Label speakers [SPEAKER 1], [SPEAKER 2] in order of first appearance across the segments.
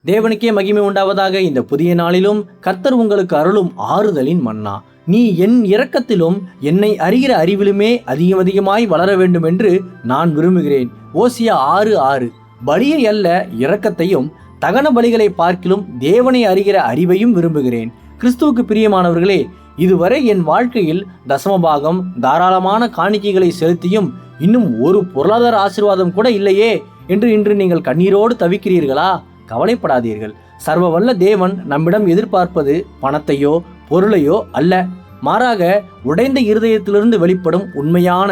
[SPEAKER 1] தேவனுக்கே மகிமை உண்டாவதாக. இந்த புதிய நாளிலும் கர்த்தர் உங்களுக்கு அருளும் ஆறுதலின் மன்னா. நீ என் இரக்கத்திலும் என்னை அறிகிற அறிவிலுமே அதிகமாய் வளர வேண்டும் என்று நான் விரும்புகிறேன். ஓசியா 6:6. பலியை அல்ல இரக்கத்தையும் தகன பலிகளை பார்க்கிலும் தேவனை அறிகிற அறிவையும் விரும்புகிறேன். கிறிஸ்துவுக்கு பிரியமானவர்களே, இதுவரை என் வாழ்க்கையில் தசமபாகம் தாராளமான காணிக்கைகளை செலுத்தியும் இன்னும் ஒரு பொருளாதார ஆசீர்வாதம் கூட இல்லையே என்று இன்று நீங்கள் கண்ணீரோடு தவிக்கிறீர்களா? கவலைப்படாதீர்கள். சர்வ வல்ல தேவன் நம்மிடம் எதிர்பார்ப்பது பணத்தையோ பொருளையோ அல்ல, மாறாக உடைந்த இருதயத்திலிருந்து வெளிப்படும் உண்மையான,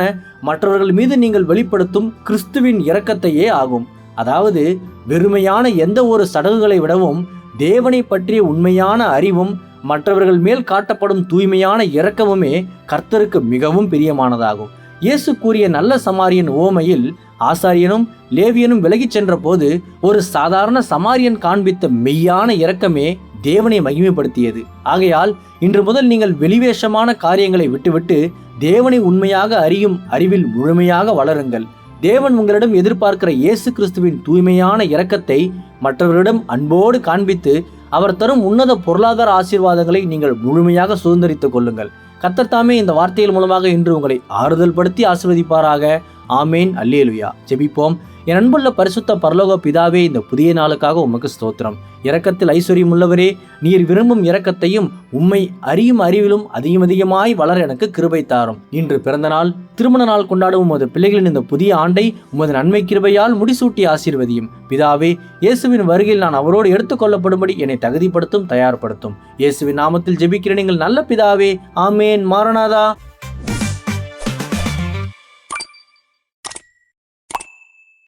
[SPEAKER 1] மற்றவர்கள் மீது நீங்கள் வெளிப்படுத்தும் கிறிஸ்துவின் இரக்கத்தையே ஆகும். அதாவது வெறுமையான எந்த ஒரு சடங்குகளை விடவும் தேவனை பற்றிய உண்மையான அறிவும் மற்றவர்கள் மேல் காட்டப்படும் தூய்மையான இரக்கமுமே கர்த்தருக்கு மிகவும் பிரியமானதாகும். இயேசு கூறிய நல்ல சமாரியன் உவமையில் ஆசாரியனும் லேவியனும் விலகிச் சென்ற போது ஒரு சாதாரண சமாரியன் காண்பித்த மெய்யான இரக்கமே தேவனை மகிமைப்படுத்தியது. ஆகையால் இன்று முதல் நீங்கள் வெளிவேஷமான காரியங்களை விட்டுவிட்டு தேவனை உண்மையாக அறியும் அறிவில் முழுமையாக வளருங்கள். தேவன் உங்களிடம் எதிர்பார்க்கிற இயேசு கிறிஸ்துவின் தூய்மையான இரக்கத்தை மற்றவர்களிடம் அன்போடு காண்பித்து அவர் தரும் உன்னத பொருளாதார ஆசீர்வாதங்களை நீங்கள் முழுமையாக சுதந்திரித்துக் கொள்ளுங்கள். கர்த்தர் தாமே இந்த வார்த்தைகள் மூலமாக இன்று உங்களை ஆறுதல் படுத்தி ஆசீர்வதிப்பாராக. ஆமேன். அல்லேலுயா. ஜெபிப்போம். என் அன்புள்ள பரிசுத்த பரலோக பிதாவே, இந்த புதிய நாளுக்காக உமக்கு ஸ்தோத்திரம். இரக்கத்தில் ஐஸ்வர்யம் உள்ளவரே, நீர் விரும்பும் இரக்கத்தையும் உம்மை அறியும் அறிவிலும் அதிகமாய் வளர எனக்கு கிருபை தாரும். இன்று பிறந்த நாள், திருமண நாள் கொண்டாடும் உமது பிள்ளைகளின் இந்த புதிய ஆண்டை உமது நன்மை கிருபையால் முடிசூட்டி ஆசீர்வதியும். பிதாவே, இயேசுவின் வருகையில் நான் அவரோடு எடுத்துக்கொள்ளப்படும்படி என்னை தகுதிப்படுத்தும், தயார்படுத்தும். இயேசுவின் நாமத்தில் ஜெபிக்கிற நீங்கள் நல்ல பிதாவே. ஆமேன். மாரநாதா.